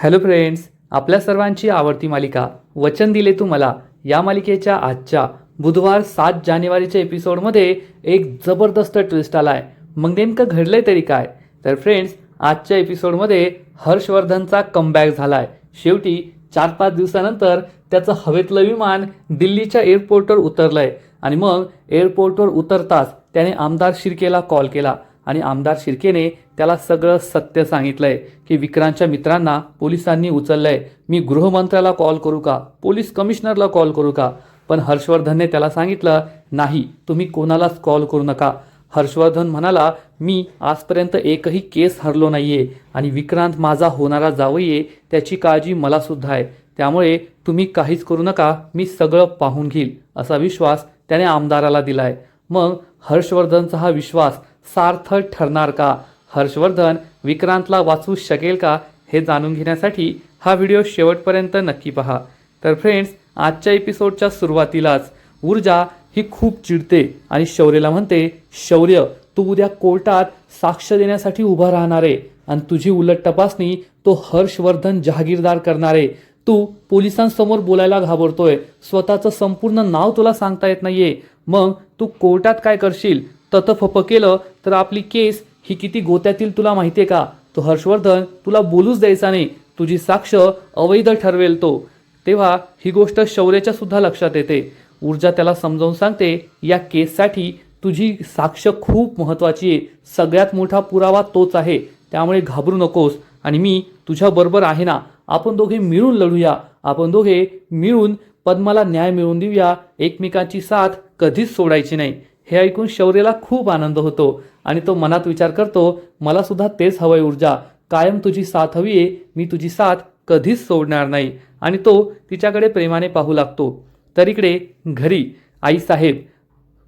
Hello friends, आपल्या सर्वांची आवडती मालिका वचन दिले तू मला या मालिकेच्या आजच्या बुधवार 7 जानेवारीच्या एपिसोडमध्ये एक जबरदस्त ट्विस्ट आलाय. मग नेमकं घडलंय तरी काय? तर फ्रेंड्स, आजच्या एपिसोडमध्ये हर्षवर्धनचा कमबॅक झालाय. शेवटी 4-5 दिवसानंतर त्याचं हवेतलं विमान दिल्लीच्या एअरपोर्टवर उतरलंय आणि मग एअरपोर्टवर उतरताच त्याने आमदार शिर्केला कॉल केला आणि आमदार शिर्केने त्याला सगळं सत्य सांगितलंय की विक्रांतच्या मित्रांना पोलिसांनी उचललंय. मी गृहमंत्र्याला कॉल करू का, पोलीस कमिशनरला कॉल करू का? पण हर्षवर्धनने त्याला सांगितलं, नाही, तुम्ही कोणालाच कॉल करू नका. हर्षवर्धन म्हणाला, मी आजपर्यंत एकही केस हरलो नाहीये आणि विक्रांत माझा होणारा जावई त्याची काळजी मला सुद्धा आहे. त्यामुळे तुम्ही काहीच करू नका, मी सगळं पाहून घेईल असा विश्वास त्याने आमदाराला दिलाय. मग हर्षवर्धनचा हा विश्वास सार्थक ठरणार का? हर्षवर्धन विक्रांतला वाचवू शकेल का? हे जाणून घेण्यासाठी हा व्हिडिओ शेवटपर्यंत नक्की पहा. तर फ्रेंड्स, आजच्या एपिसोडच्या सुरुवातीलाच ऊर्जा ही खूप चिडते आणि शौर्यला म्हणते, शौर्य, तू उद्या कोर्टात साक्ष देण्यासाठी उभा राहणार आहे आणि तुझी उलट तपासणी तो हर्षवर्धन जहागीरदार करणार आहे. तू पोलिसांसमोर बोलायला घाबरतोय, स्वतःचं संपूर्ण नाव तुला सांगता येत नाहीये. मग तू कोर्टात काय करशील? ततफप केलं तर आपली केस ही किती गोत्यातील तुला माहितीये का? तो हर्षवर्धन तुला बोलूच द्यायचा नाही, तुझी साक्ष अवैध ठरवेल तो. तेव्हा ही गोष्ट शौर्याच्या सुद्धा लक्षात येते. ऊर्जा त्याला समजावून सांगते, या केससाठी तुझी साक्ष खूप महत्त्वाची आहे, सगळ्यात मोठा पुरावा तोच आहे, त्यामुळे घाबरू नकोस आणि मी तुझ्या बरोबर आहे ना. आपण दोघे मिळून लढूया, आपण दोघे मिळून पद्माला न्याय मिळवून देऊया, एकमेकांची साथ कधीच सोडायची नाही. हे ऐकून शौर्यला खूप आनंद होतो आणि तो मनात विचार करतो, मला सुद्धा तेच हवंय ऊर्जा, कायम तुझी साथ हवी आहे, मी तुझी साथ कधीच सोडणार नाही. आणि तो तिच्याकडे प्रेमाने पाहू लागतो. तर इकडे घरी आईसाहेब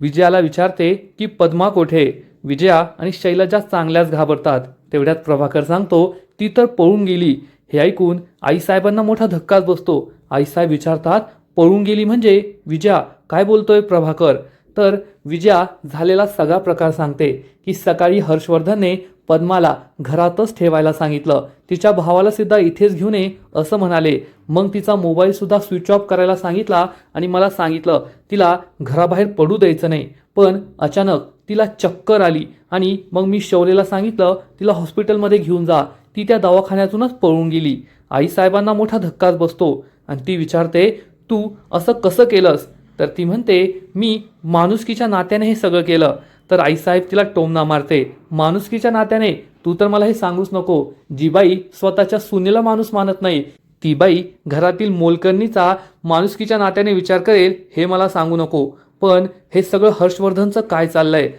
विजयाला विचारते की पद्मा कोठे? विजया आणि शैलजा चांगल्याच घाबरतात. तेवढ्यात प्रभाकर सांगतो, ती तर पळून गेली. हे ऐकून आईसाहेबांना मोठा धक्काच बसतो. आईसाहेब विचारतात, पळून गेली म्हणजे? विजया, काय बोलतोय प्रभाकर? तर विजया झालेला सगळा प्रकार सांगते की सकाळी हर्षवर्धनने पद्माला घरातच ठेवायला सांगितलं, तिच्या भावाला सुद्धा इथेच घेऊन ये असं म्हणाले. मग तिचा मोबाईल सुद्धा स्विच ऑफ करायला सांगितला आणि मला सांगितलं तिला घराबाहेर पडू द्यायचं नाही. पण अचानक तिला चक्कर आली आणि मग मी शौर्यला सांगितलं तिला हॉस्पिटलमध्ये घेऊन जा. ती त्या दवाखान्यातूनच पळून गेली. आईसाहेबांना मोठा धक्काच बसतो आणि ती विचारते, तू असं कसं केलंस? तर ती म्हणते, मी माणुसकीच्या नात्याने हे सगळं केलं. तर आईसाहेब तिला टोमणा मारते, माणुसकीच्या नात्याने? तू तर मला हे सांगूच नको. जी बाई स्वतःच्या सुनेला माणूस मानत नाही, ती बाई घरातील मोलकरणीचा माणुसकीच्या नात्याने विचार करेल हे मला सांगू नको. पण हे सगळं हर्षवर्धनचं काय चाललंय?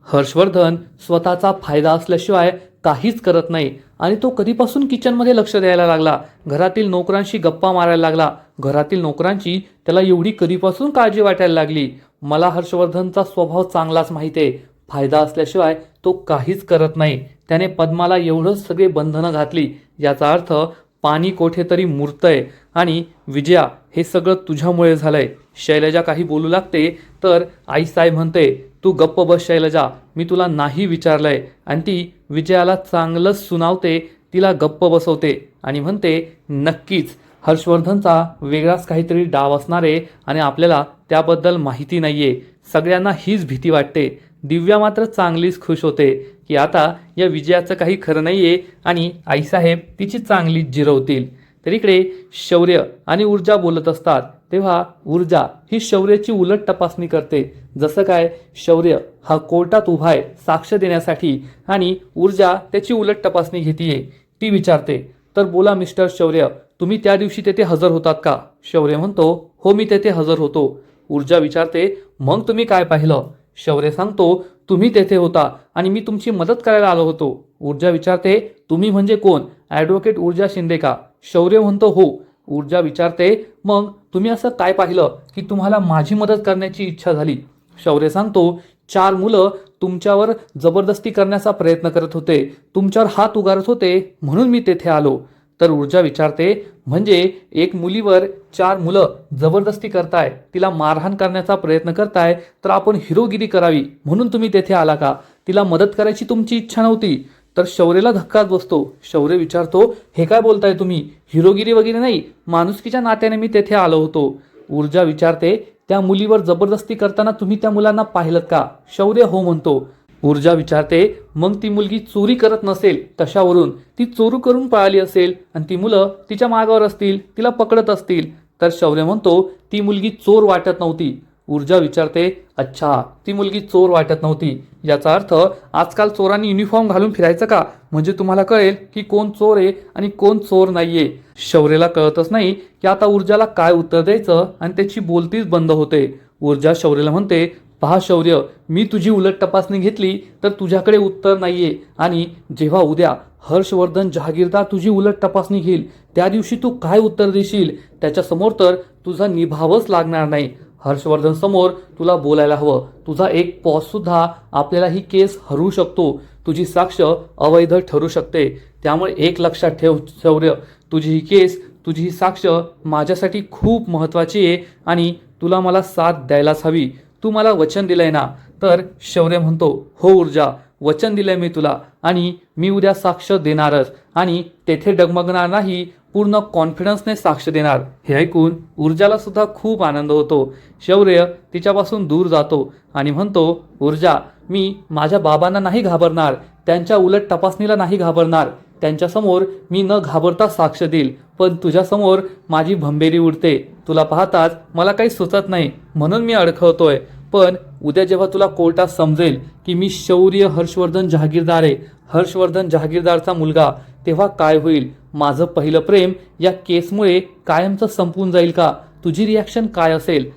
हर्षवर्धन स्वतःचा फायदा असल्याशिवाय काहीच करत नाही आणि तो कधीपासून किचनमध्ये लक्ष द्यायला लागला, घरातील नोकरांशी गप्पा मारायला लागला. घरातील नोकरांची त्याला एवढी कधीपासून काळजी वाटायला लागली? मला हर्षवर्धनचा स्वभाव चांगलाच माहिती आहे. फायदा असल्याशिवाय तो काहीच करत नाही. त्याने पद्माला एवढंच सगळे बंधनं घातली, याचा अर्थ पाणी कोठेतरी मुरतंय आणि विजया, हे सगळं तुझ्यामुळे झालंय. शैलजा काही बोलू लागते तर आईसाहेब म्हणते, तू गप्प बस शैलजा, मी तुला नाही विचारलंय. आणि ती विजयाला चांगलंच सुनावते, तिला गप्प बसवते आणि म्हणते, नक्कीच हर्षवर्धनचा वेगळाच काहीतरी डाव असणार आहे आणि आपल्याला त्याबद्दल माहिती नाहीये. सगळ्यांना हीच भीती वाटते. दिव्या मात्र चांगलीच खुश होते की आता या विजयाचं काही खरं नाहीये आणि आईसाहेब तिची चांगलीच जिरवतील. तर इकडे शौर्य आणि ऊर्जा बोलत असतात. तेव्हा ऊर्जा ही शौर्याची उलट तपासणी करते. जसं काय शौर्य हा कोर्टात उभा आहे साक्ष देण्यासाठी आणि ऊर्जा त्याची उलट तपासणी घेतीये. ती विचारते, तर बोला मिस्टर शौर्य, तुम्ही त्या दिवशी तेथे हजर होतात का? शौर्य म्हणतो, हो, मी तेथे हजर होतो. ऊर्जा विचारते, मग तुम्ही काय पाहिलं? शौर्य सांगतो, तुम्ही तेथे होता आणि मी तुमची मदत करायला आलो होतो. ऊर्जा विचारते, तुम्ही म्हणजे कोण? ॲडव्होकेट ऊर्जा शिंदे का? शौर्य म्हणतो, हो. ऊर्जा विचारते, मग तुम्ही असं काय पाहिलं की तुम्हाला माझी मदत करण्याची इच्छा झाली? शौर्य सांगतो, 4 मुलं तुमच्यावर जबरदस्ती करण्याचा प्रयत्न करत होते, तुमच्यावर हात उगारत होते, म्हणून मी तेथे आलो. तर ऊर्जा विचारते, म्हणजे एक मुलीवर 4 मुलं जबरदस्ती करताय, तिला मारहाण करण्याचा प्रयत्न करताय, तर आपण हिरोगिरी करावी म्हणून तुम्ही तेथे आला का? तिला मदत करायची तुमची इच्छा नव्हती? तर शौर्यला धक्काच बसतो. शौर्य विचारतो, हे काय बोलताय तुम्ही? हिरोगिरी वगैरे नाही, माणुसकीच्या नात्याने मी तेथे आलो होतो. ऊर्जा विचारते, त्या मुलीवर जबरदस्ती करताना तुम्ही त्या मुलांना पाहिलं का? शौर्य हो म्हणतो. ऊर्जा विचारते, मग ती मुलगी चोरी करत नसेल कशावरून? ती चोरू करून पळाली असेल आणि ती मुलं तिच्या मागावर असतील, तिला पकडत असतील. तर शौर्य म्हणतो, ती मुलगी चोर वाटत नव्हती. ऊर्जा विचारते, अच्छा, ती मुलगी चोर वाटत नव्हती, याचा अर्थ आजकाल चोरांनी युनिफॉर्म घालून फिरायचं का? म्हणजे तुम्हाला कळेल की कोण चोर आहे आणि कोण चोर नाहीये. शौर्यला कळतच नाही की आता ऊर्जाला काय उत्तर द्यायचं आणि त्याची बोलतीच बंद होते. ऊर्जा शौर्यला म्हणते, पहा शौर्य, मी तुझी उलट तपासणी घेतली तर तुझ्याकडे उत्तर नाहीये, आणि जेव्हा उद्या हर्षवर्धन जहागीरदार तुझी उलट तपासणी घेईल त्या दिवशी तू काय उत्तर देशील त्याच्यासमोर तर तुझा निभावच लागणार नाही. हर्षवर्धन समोर तुला बोलायला हवं. तुझा एक पॉज सुद्धा आपल्याला ही केस हरवू शकतो. तुझी साक्ष अवैध ठरू शकते. त्यामुळे एक लक्षात ठेव शौर्य, तुझी ही केस, तुझी ही साक्ष माझ्यासाठी खूप महत्त्वाची आहे आणि तुला मला साथ द्यायलाच हवी. तू मला वचन दिलंय ना? तर शौर्य म्हणतो, हो ऊर्जा, वचन दिलंय मी तुला आणि मी उद्या साक्ष देणारच आणि तेथे डगमगणार नाही, पूर्ण कॉन्फिडन्सने साक्ष देणार. हे ऐकून ऊर्जाला सुद्धा खूप आनंद होतो. शौर्य तिच्यापासून दूर जातो आणि म्हणतो, ऊर्जा, मी माझ्या बाबांना नाही घाबरणार, त्यांच्या उलट तपासणीला नाही घाबरणार. त्यांच्यासमोर मी न घाबरता साक्ष देईल, पण तुझ्यासमोर माझी भंबेरी उडते. तुला पाहताच मला काही सुचत नाही म्हणून मी अडखळतोय. पण उद्या जेव्हा तुला कोर्टात समजेल की मी शौर्य हर्षवर्धन जहागीरदार आहे, हर्षवर्धन जहागीरदारचा मुलगा, तेव्हा काय होईल? माझं पहिलं प्रेम या केसमुळे कायमचं संपून जाईल का? तुझी रिॲक्शन काय असेल?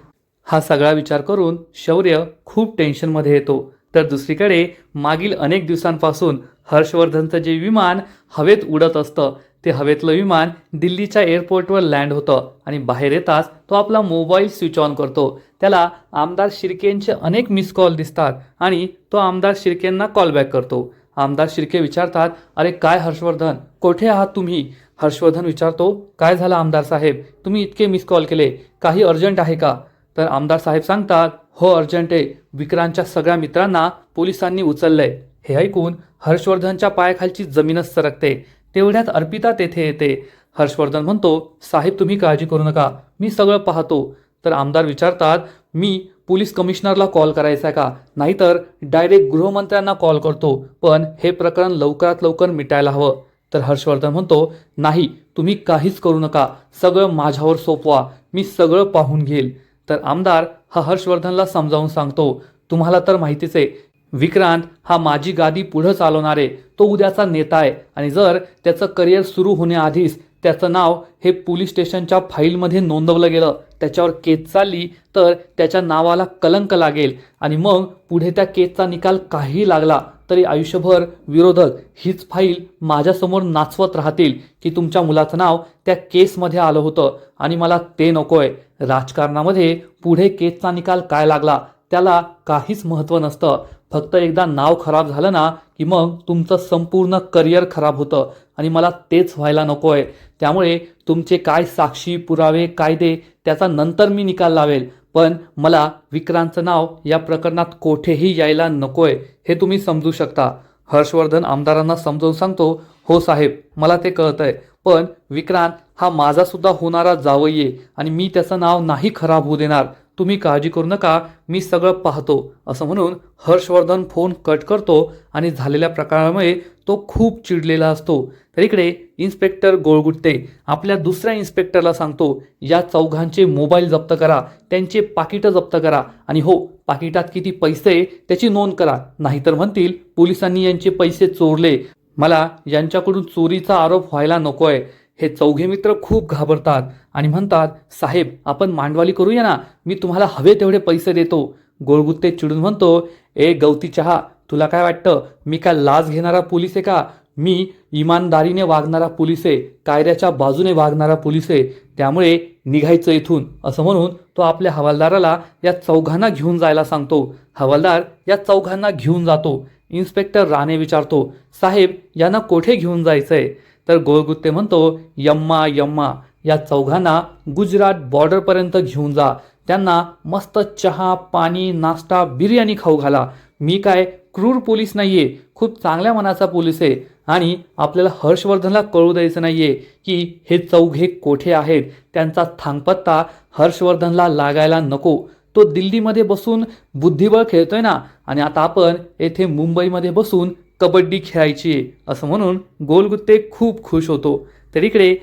हा सगळा विचार करून शौर्य खूप टेन्शनमध्ये येतो. तर दुसरीकडे मागील अनेक दिवसांपासून हर्षवर्धनचं जे विमान हवेत उडत असतं, ते हवेतलं विमान दिल्लीच्या एअरपोर्टवर लँड होतं आणि बाहेर येताच तो आपला मोबाईल स्विच ऑन करतो. त्याला आमदार शिर्केंचे अनेक मिस कॉल दिसतात आणि तो आमदार शिर्केंना कॉल बॅक करतो. आमदार शिर्के विचारतात, अरे काय हर्षवर्धन, कोठे आहात तुम्ही? हर्षवर्धन विचारतो, काय झालं आमदार साहेब, तुम्ही इतके मिस कॉल केले, काही अर्जंट आहे का? तर आमदार साहेब सांगतात, हो अर्जंट आहे, विक्रांतच्या सगळ्या मित्रांना पोलिसांनी उचललंय. हे ऐकून हर्षवर्धनच्या पायाखालची जमीनच सरकते. तेवढ्यात अर्पिता तेथे येते. हर्षवर्धन म्हणतो, साहेब तुम्ही काळजी करू नका, मी सगळं पाहतो. तर आमदार विचारतात, मी पोलीस कमिशनरला कॉल करायचा का? नाहीतर डायरेक्ट गृहमंत्र्यांना कॉल करतो, पण हे प्रकरण लवकरात लवकर मिटायला हवं. तर हर्षवर्धन म्हणतो, नाही, तुम्ही काहीच करू नका, सगळं माझ्यावर सोपवा, मी सगळं पाहून घेईल. तर आमदार हा हर्षवर्धनला समजावून सांगतो, तुम्हाला तर माहितीच आहे, विक्रांत हा माझी गादी पुढं चालवणार आहे, तो उद्याचा नेता आहे आणि जर त्याचं करिअर सुरू होण्याआधीच त्याचं नाव हे पोलीस स्टेशनच्या फाईलमध्ये नोंदवलं गेलं, त्याच्यावर केस चालली तर त्याच्या नावाला कलंक लागेल आणि मग पुढे त्या केसचा निकाल काही लागला तरी आयुष्यभर विरोधक हीच फाईल माझ्यासमोर नाचवत राहतील की तुमच्या मुलाचं नाव त्या केसमध्ये आलं होतं आणि मला ते नकोय. राजकारणामध्ये पुढे केसचा निकाल काय लागला त्याला काहीच महत्त्व नसतं. फक्त एकदा नाव खराब झालं ना की मग तुमचं संपूर्ण करिअर खराब होतं आणि मला तेच व्हायला नकोय. त्यामुळे तुमचे काय साक्षी पुरावे कायदे त्याचा नंतर मी निकाल लावेल, पण मला विक्रांतचं नाव या प्रकरणात कोठेही यायला नकोय, हे तुम्ही समजू शकता. हर्षवर्धन आमदारांना समजावून सांगतो, हो साहेब, मला ते कळतंय, पण विक्रांत हा माझा सुद्धा होणारा जावई आहे आणि मी त्याचं नाव नाही खराब होऊ देणार. तुम्ही काळजी करू नका, मी सगळं पाहतो. असं म्हणून हर्षवर्धन फोन कट करतो आणि झालेल्या प्रकारामुळे तो खूप चिडलेला असतो. तर इकडे इन्स्पेक्टर गोळगुट्टे आपल्या दुसऱ्या इन्स्पेक्टरला सांगतो, या चौघांचे मोबाईल जप्त करा, त्यांचे पाकिटं जप्त करा आणि हो, पाकिटात किती पैसे त्याची नोंद करा, नाहीतर म्हणतील पोलिसांनी यांचे पैसे चोरले, मला यांच्याकडून चोरीचा आरोप व्हायला नकोय. हे चौघे मित्र खूप घाबरतात आणि म्हणतात, साहेब आपण मांडवाली करूया ना, मी तुम्हाला हवे तेवढे पैसे देतो. गोळगुत्ते चिडून म्हणतो, ए गवती चहा, तुला काय वाटतं मी काय लाच घेणारा पोलीस आहे का? मी इमानदारीने वागणारा पोलीस आहे, कायद्याच्या बाजूने वागणारा पोलीस आहे, त्यामुळे निघायचं इथून. असं म्हणून तो आपल्या हवालदाराला या चौघांना घेऊन जायला सांगतो. हवालदार या चौघांना घेऊन जातो. इन्स्पेक्टर राणे विचारतो, साहेब यांना कोठे घेऊन जायचंय? तर गोळगुत्ते म्हणतो, यम्मा यम्मा, या चौघांना गुजरात बॉर्डरपर्यंत घेऊन जा, त्यांना मस्त चहा पाणी नाश्ता बिर्याणी खाऊ घाला. मी काय क्रूर पोलीस नाहीये, खूप चांगल्या मनाचा पोलीस आहे आणि आपल्याला हर्षवर्धनला कळू द्यायचं नाहीये की हे चौघे कोठे आहेत. त्यांचा थांगपत्ता हर्षवर्धनला लागायला नको. तो दिल्लीमध्ये बसून बुद्धिबळ खेळतोय ना, आणि आता आपण येथे मुंबईमध्ये बसून कबड्डी खेळायची आहे असं म्हणून गोलगुत्ते खूप खुश होतो. तर इकडे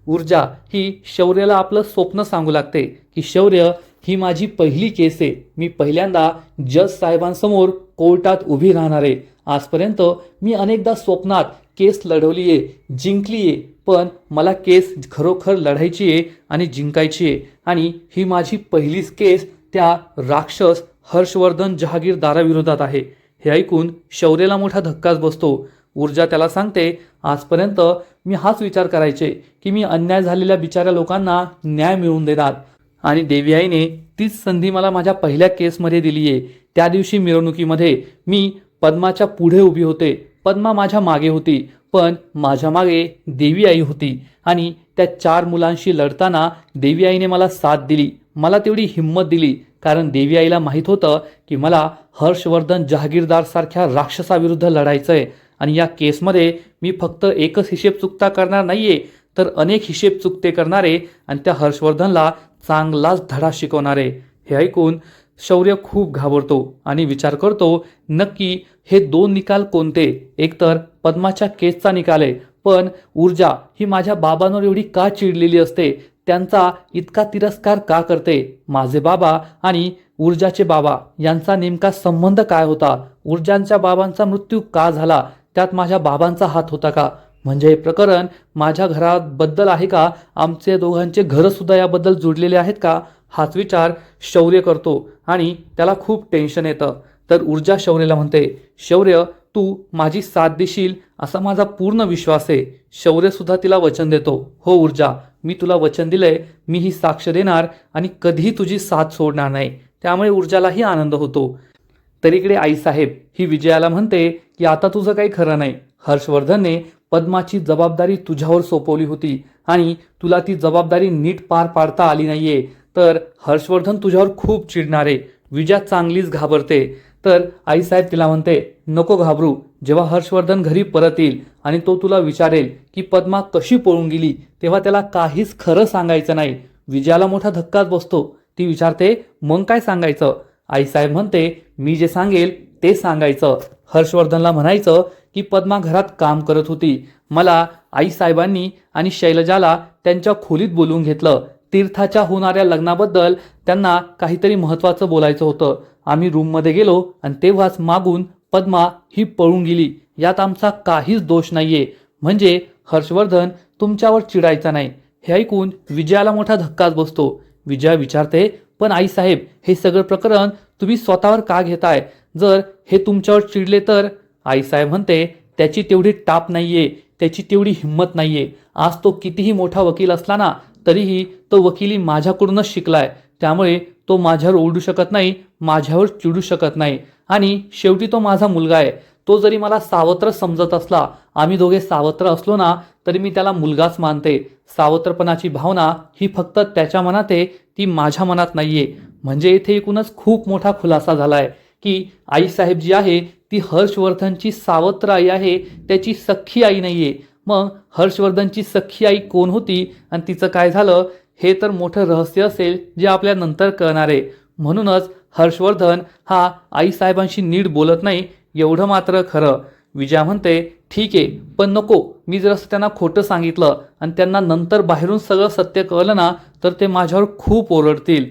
ऊर्जा ही शौर्याला आपलं स्वप्न सांगू लागते की शौर्य, ही माझी पहिली केस आहे. मी पहिल्यांदा जज साहेबांसमोर कोर्टात उभी राहणार आहे. आजपर्यंत मी अनेकदा स्वप्नात केस लढवली आहे, जिंकली आहे, पण मला केस खरोखर लढायची आहे आणि जिंकायची आहे. आणि ही माझी पहिलीच केस त्या राक्षस हर्षवर्धन जहागीरदाराविरोधात आहे. हे ऐकून शौर्याला मोठा धक्काच बसतो. ऊर्जा त्याला सांगते, आजपर्यंत मी हाच विचार करायचे की मी अन्याय झालेल्या बिचाऱ्या लोकांना न्याय मिळवून देणार, आणि देवी आईने तीच संधी मला माझ्या पहिल्या केसमध्ये दिली आहे. त्या दिवशी मिरवणुकीमध्ये मी पद्माच्या पुढे उभी होते, पद्मा माझ्या मागे होती, पण माझ्या मागे देवी आई होती. आणि त्या 4 मुलांशी लढताना देवी आईने मला साथ दिली, मला तेवढी हिंमत दिली, कारण देवी आईला माहीत होतं की मला हर्षवर्धन जहागीरदार सारख्या राक्षसाविरुद्ध लढायचं आहे. आणि या केसमध्ये मी फक्त एकच हिशेब चुकता करणार नाहीये, तर अनेक हिशेब चुकते करणारे आणि त्या हर्षवर्धनला चांगलाच धडा शिकवणारे. हे ऐकून शौर्य खूप घाबरतो आणि विचार करतो, नक्की हे 2 निकाल कोणते. एकतर पद्माच्या केसचा निकाल आहे, पण ऊर्जा ही माझ्या बाबांवर एवढी का चिडलेली असते, त्यांचा इतका तिरस्कार का करते. माझे बाबा आणि ऊर्जाचे बाबा यांचा नेमका संबंध काय होता. ऊर्जांच्या बाबांचा मृत्यू का झाला, त्यात माझ्या बाबांचा हात होता का. म्हणजे हे प्रकरण माझ्या घराबद्दल आहे का, आमचे दोघांचे घरं सुद्धा याबद्दल जुडलेले आहेत का. हाच विचार शौर्य करतो आणि त्याला खूप टेन्शन येतं. तर ऊर्जा शौर्याला म्हणते, शौर्य, तू माझी साथ देशील असा माझा पूर्ण विश्वास आहे. शौर्य सुद्धा तिला वचन देतो, हो ऊर्जा, मी तुला वचन दिलंय, मी ही साक्ष देणार आणि कधीही तुझी साथ सोडणार नाही. त्यामुळे ऊर्जालाही आनंद होतो. तर इकडे आईसाहेब ही विजयाला म्हणते की आता तुझं काही खरं नाही. हर्षवर्धनने पद्माची जबाबदारी तुझ्यावर सोपवली होती आणि तुला ती जबाबदारी नीट पार पाडता आली नाहीये, तर हर्षवर्धन तुझ्यावर खूप चिडणार आहे. विजया चांगलीच घाबरते. तर आईसाहेब तिला म्हणते, नको घाबरू. जेव्हा हर्षवर्धन घरी परत येईल आणि तो तुला विचारेल की पद्मा कशी पळून गेली, तेव्हा त्याला काहीच खरं सांगायचं नाही. विजयाला मोठा धक्काच बसतो. ती विचारते, मग काय सांगायचं. आईसाहेब म्हणते, मी जे सांगेल ते सांगायचं. हर्षवर्धनला म्हणायचं की पद्मा घरात काम करत होती. मला आईसाहेबांनी आणि शैलजाला त्यांच्या खोलीत बोलवून घेतलं. तीर्थाच्या होणाऱ्या लग्नाबद्दल त्यांना काहीतरी महत्त्वाचं बोलायचं होतं. आम्ही रूममध्ये गेलो आणि तेव्हाच मागून पद्मा ही पळून गेली. यात आमचा काहीच दोष नाहीये. म्हणजे हर्षवर्धन तुमच्यावर चिडायचा नाही. हे ऐकून विजयाला मोठा धक्काच बसतो. विजया विचारते, पण आईसाहेब, हे सगळं प्रकरण तुम्ही स्वतःवर का घेताय. जर हे तुमच्यावर चिडले तर. आईसाहेब म्हणते, त्याची तेवढी टाप नाहीये, त्याची तेवढी हिंमत नाहीये. आज तो कितीही मोठा वकील असला ना, तरीही तो वकिली माझ्याकडूनच शिकलाय. त्यामुळे तो माझ्यावर ओरडू शकत नाही, माझ्यावर चिडू शकत नाही. आणि शेवटी तो माझा मुलगा आहे. तो जरी मला सावत्र समजत असला, आम्ही दोघे सावत्र असलो ना, तरी मी त्याला मुलगाच मानते. सावत्रपणाची भावना ही फक्त त्याच्या मनात आहे, ती माझ्या मनात नाहीये. म्हणजे इथे एकूणच खूप मोठा खुलासा झालाय की आईसाहेब जी आहे ती हर्षवर्धनची सावत्र आई आहे, त्याची सख्खी आई नाहीये. मग हर्षवर्धनची सख्खी आई कोण होती आणि तिचं काय झालं, हे तर मोठं रहस्य असेल जे आपल्या नंतर कळणार आहे. म्हणूनच हर्षवर्धन हा आईसाहेबांशी नीट बोलत नाही, एवढं मात्र खरं. विजया म्हणते, ठीक आहे, पण नको. मी जर असं त्यांना खोटं सांगितलं आणि त्यांना नंतर बाहेरून सगळं सत्य कळलं ना, तर ते माझ्यावर खूप ओरडतील.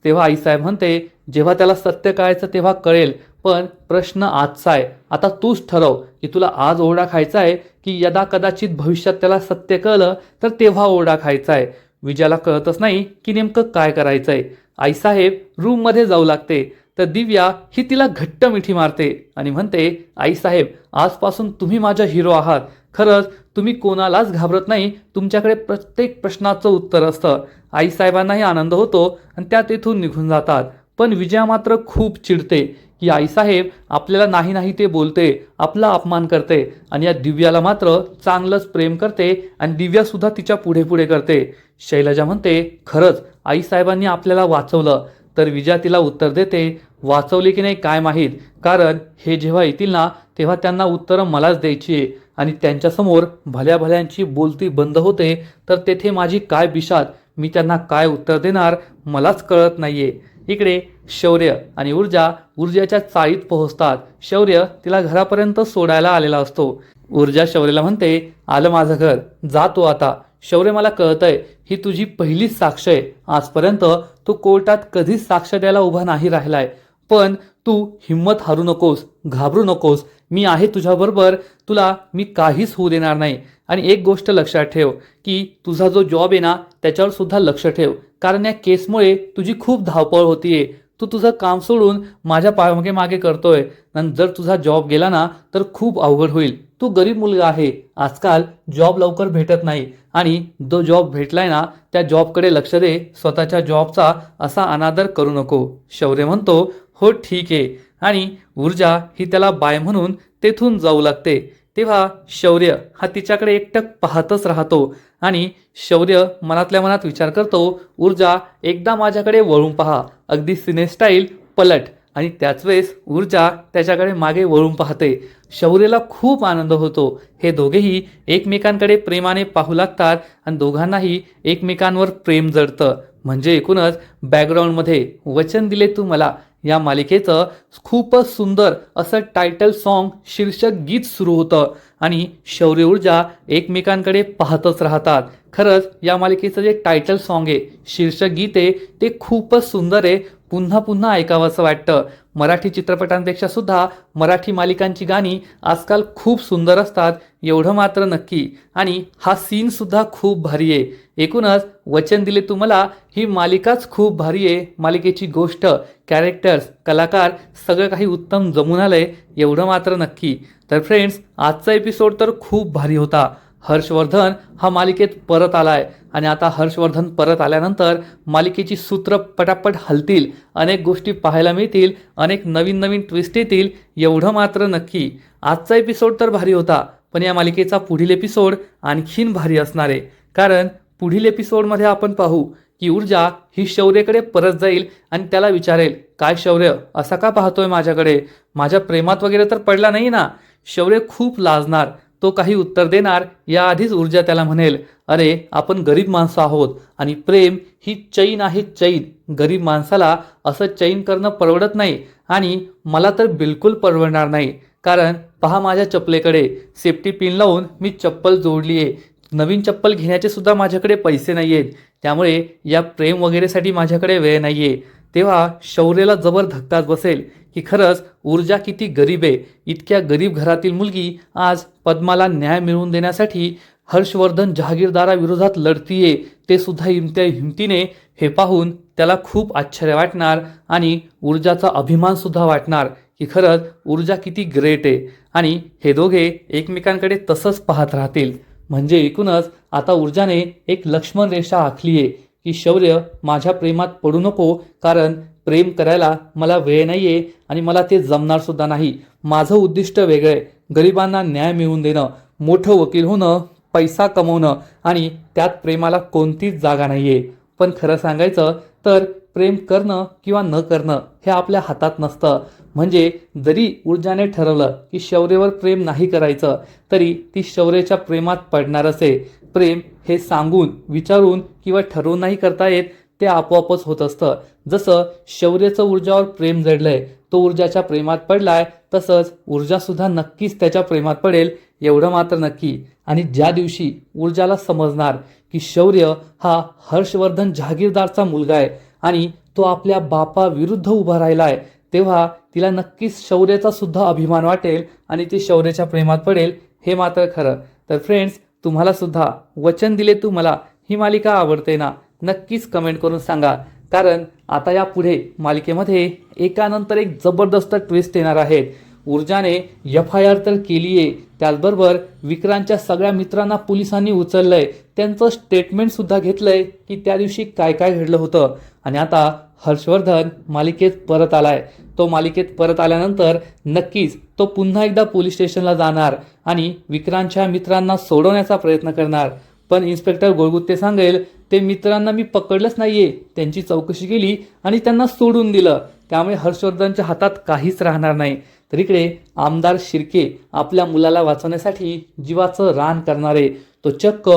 तेव्हा आईसाहेब म्हणते, जेव्हा त्याला सत्य कळायचं तेव्हा कळेल, पण प्रश्न आजचा आहे. आता तूच ठरव की तुला आज ओरडा खायचा आहे की यदा कदाचित भविष्यात त्याला सत्य कळलं तर तेव्हा ओरडा खायचा आहे. विजयाला कळतच नाही की नेमकं काय करायचंय. आईसाहेब रूममध्ये जाऊ लागते. तर दिव्या ही तिला घट्ट मिठी मारते आणि म्हणते, आईसाहेब, आजपासून तुम्ही माझ्या हिरो आहात. खरंच तुम्ही कोणालाच घाबरत नाही. तुमच्याकडे प्रत्येक प्रश्नाचं उत्तर असतं. आईसाहेबांनाही आनंद होतो आणि त्या तेथून निघून जातात. पण विजया मात्र खूप चिडते की आईसाहेब आपल्याला नाही नाही ते बोलते, आपला अपमान करते आणि या दिव्याला मात्र चांगलंच प्रेम करते आणि दिव्या सुद्धा तिच्या पुढे पुढे करते. शैलजा म्हणते, खरंच आईसाहेबांनी आपल्याला वाचवलं. तर विजया तिला उत्तर देते, वाचवले की नाही काय माहीत, कारण हे जेव्हा येतील ना तेव्हा त्यांना उत्तरं मलाच द्यायची आहे आणि त्यांच्यासमोर भल्या भल्यांची बोलती बंद होते, तर तेथे माझी काय बिशात, मी त्यांना काय उत्तर देणार मलाच कळत नाहीये. इकडे शौर्य आणि ऊर्जाच्या चाळीत पोहोचतात. शौर्य तिला घरापर्यंत सोडायला आलेला असतो. ऊर्जा शौर्यला म्हणते, आलं माझं घर, जा तू आता. शौर्य, मला कळतंय ही तुझी पहिलीच साक्ष आहे. आजपर्यंत तू कोर्टात कधीच साक्ष द्यायला उभा नाही राहिलाय, पण तू हिम्मत हारू नकोस, घाबरू नकोस. मी आहे तुझ्याबरोबर, तुला मी काहीच होऊ देणार नाही. आणि एक गोष्ट लक्षात ठेव की तुझा जो जॉब आहे ना त्याच्यावर सुद्धा लक्ष ठेव, कारण या केसमुळे तुझी खूप धावपळ होतीये. तू तुझं काम सोडून माझ्या मागे मागे करतोय, आणि जर तुझा जॉब गेला ना तर खूप अवघड होईल. तू गरीब मुलगा आहे, आजकाल जॉब लवकर भेटत नाही, आणि जो जॉब भेटलाय ना त्या जॉबकडे लक्ष दे, स्वतःच्या जॉबचा असा अनादर करू नको. शौर्य म्हणतो, हो ठीक आहे. आणि ऊर्जा ही त्याला बाय म्हणून तेथून जाऊ लागते. तेव्हा शौर्य हा तिच्याकडे एकटक पाहतच राहतो आणि शौर्य मनातल्या मनात विचार करतो, ऊर्जा एकदा माझ्याकडे वळून पहा, अगदी सिने स्टाईल पलट. आणि त्याच वेळेस ऊर्जा त्याच्याकडे मागे वळून पाहते. शौर्यला खूप आनंद होतो. हे दोघेही एकमेकांकडे प्रेमाने पाहू लागतात आणि दोघांनाही एकमेकांवर प्रेम जडतं. म्हणजे एकूणच बॅकग्राऊंडमध्ये वचन दिले तू मला या मालिकेचं खूपच सुंदर असं टायटल सॉन्ग, शीर्षक गीत सुरू होतं आणि शौर्य ऊर्जा एकमेकांकडे पाहतच राहतात. खरंच या मालिकेचं जे टायटल सॉन्ग आहे, शीर्षक गीत आहे, ते खूपच सुंदर आहे. पुन्हा पुन्हा ऐकावंसं वाटतं. मराठी चित्रपटांपेक्षा सुद्धा मराठी मालिकांची गाणी आजकाल खूप सुंदर असतात, एवढं मात्र नक्की. आणि हा सीन सुद्धा खूप भारी आहे. एकूणच वचन दिले तू मला ही मालिकाच खूप भारी आहे. मालिकेची गोष्ट, कॅरेक्टर्स, कलाकार सगळं काही उत्तम जमून आलंय, एवढं मात्र नक्की. तर फ्रेंड्स, आजचा एपिसोड तर खूप भारी होता. हर्षवर्धन हा मालिकेत परत आलाय आणि आता हर्षवर्धन परत आल्यानंतर मालिकेची सूत्र पटापट हलतील, अनेक गोष्टी पाहायला मिळतील, अनेक नवीन नवीन ट्विस्ट येतील, एवढं मात्र नक्की. आजचा एपिसोड तर भारी होता, पण या मालिकेचा पुढील एपिसोड आणखीन भारी असणार आहे. कारण पुढील एपिसोडमध्ये आपण पाहू की ऊर्जा ही शौर्यकडे परत जाईल आणि त्याला विचारेल, काय शौर्य असा का पाहतोय माझ्याकडे, माझ्या प्रेमात वगैरे तर पडला नाही ना. शौर्य खूप लाजणार, तो काही उत्तर देणार याआधीच ऊर्जा त्याला म्हणेल, अरे आपण गरीब माणसं आहोत आणि प्रेम ही चैन आहे, चैन. गरीब माणसाला असं चैन करणं परवडत नाही आणि मला तर बिलकुल परवडणार नाही. कारण पहा माझ्या चप्पलेकडे सेफ्टी पिन लावून मी चप्पल जोडली आहे. नवीन चप्पल घेण्याचे सुद्धा माझ्याकडे पैसे नाही आहेत, त्यामुळे या प्रेम वगैरेसाठी माझ्याकडे वेळ नाही आहे. तेव्हा शौर्यला जबर धक्काच बसेल की खरंच ऊर्जा किती गरीब आहे. इतक्या गरीब घरातील मुलगी आज पद्माला न्याय मिळवून देण्यासाठी हर्षवर्धन जहागीरदाराविरोधात लढतीये, ते सुद्धा इमत्या हिमतीने. हे पाहून त्याला खूप आश्चर्य वाटणार आणि ऊर्जाचा अभिमान सुद्धा वाटणार की खरंच ऊर्जा किती ग्रेट आहे. आणि हे दोघे एकमेकांकडे तसंच पाहत राहतील. म्हणजे एकूणच आता ऊर्जाने एक लक्ष्मण रेषा आखली आहे की शौर्य माझ्या प्रेमात पडू नको, कारण प्रेम करायला मला वेळ नाहीये आणि मला ते जमणार सुद्धा नाही. माझं उद्दिष्ट वेगळं आहे, गरिबांना न्याय मिळवून देणं, मोठं वकील होणं, पैसा कमवणं, आणि त्यात प्रेमाला कोणतीच जागा नाहीये. पण खरं सांगायचं तर प्रेम करणं किंवा न करणं हे आपल्या हातात नसतं. म्हणजे जरी ऊर्जाने ठरवलं की शौर्यवर प्रेम नाही करायचं, तरी ती शौर्याच्या प्रेमात पडणारच आहे. प्रेम हे सांगून, विचारून किंवा ठरवून नाही करता येत, ते आपोआपच होत असतं. जसं शौर्याचं ऊर्जावर प्रेम जडलंय, तो ऊर्जाच्या प्रेमात पडलाय, तसंच ऊर्जा सुद्धा नक्कीच त्याच्या प्रेमात पडेल, एवढं मात्र नक्की. आणि ज्या दिवशी ऊर्जाला समजणार की शौर्य हा हर्षवर्धन जहागीरदारचा मुलगा आहे आणि तो आपल्या बापाविरुद्ध उभा राहिलाय, तेव्हा तिला नक्कीच शौर्याचा सुद्धा अभिमान वाटेल आणि ती शौर्याच्या प्रेमात पडेल, हे मात्र खरं. तर फ्रेंड्स, तुम्हाला सुद्धा वचन दिले तू मला ही मालिका आवडते ना? नक्कीच कमेंट करून सांगा, कारण आता या पुढे मालिकेमध्ये एकानंतर एक जबरदस्त ट्विस्ट येणार आहेत. ऊर्जाने FIR तर केली आहे, त्याचबरोबर विक्रांतच्या सगळ्या मित्रांना पोलिसांनी उचललंय, त्यांचं स्टेटमेंट सुद्धा घेतलंय की त्या दिवशी काय काय घडलं होतं. आणि आता हर्षवर्धन मालिकेत परत आलाय. तो मालिकेत परत आल्यानंतर नक्कीच तो पुन्हा एकदा पोलीस स्टेशनला जाणार आणि विक्रांतच्या मित्रांना सोडवण्याचा प्रयत्न करणार. पण इन्स्पेक्टर गोळगुत्ते सांगेल ते मित्रांना मी पकडलंच नाहीये, त्यांची चौकशी केली आणि त्यांना सोडून दिलं, त्यामुळे हर्षवर्धनच्या हातात काहीच राहणार नाही. तर इकडे आमदार शिर्के आपल्या मुलाला वाचवण्यासाठी जीवाचं रान करणारे, तो चक्क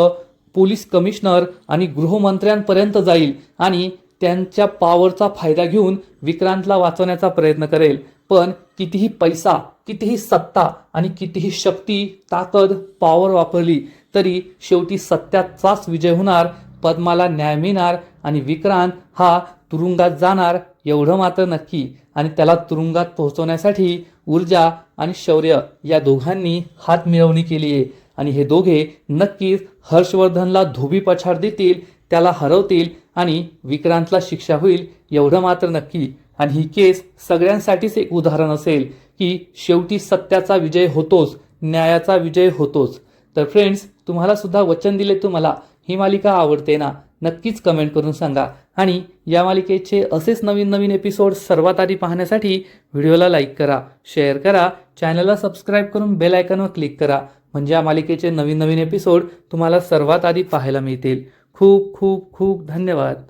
पोलीस कमिशनर आणि गृहमंत्र्यांपर्यंत जाईल आणि त्यांच्या पॉवरचा फायदा घेऊन विक्रांतला वाचवण्याचा प्रयत्न करेल. पण कितीही पैसा, कितीही सत्ता आणि कितीही शक्ती, ताकद, पॉवर वापरली तरी शेवटी सत्याचाच विजय होणार, पद्माला न्याय मिळणार आणि विक्रांत हा तुरुंगात जाणार एवढं मात्र नक्की. आणि त्याला तुरुंगात पोहोचवण्यासाठी ऊर्जा आणि शौर्य या दोघांनी हात मिळवणी केली आहे आणि हे दोघे नक्कीच हर्षवर्धनला धोबी पछाड देतील, त्याला हरवतील आणि विक्रांतला शिक्षा होईल एवढं मात्र नक्की. आणि ही केस सगळ्यांसाठीच एक उदाहरण असेल की शेवटी सत्याचा विजय होतोच, न्यायाचा विजय होतोच. तर फ्रेंड्स, तुम्हाला सुद्धा वचन दिले तुम्हाला ही मालिका आवडते ना? नक्कीच कमेंट करून सांगा. आणि या मालिकेचे असेच नवीन नवीन एपिसोड सर्वात आधी पाहण्यासाठी व्हिडिओला लाईक करा, शेअर करा, चॅनलला सबस्क्राईब करून बेल आयकॉनवर क्लिक करा, म्हणजे या मालिकेचे नवीन नवीन एपिसोड तुम्हाला सर्वात आधी पाहायला मिळतील. खूप खूप खूप धन्यवाद.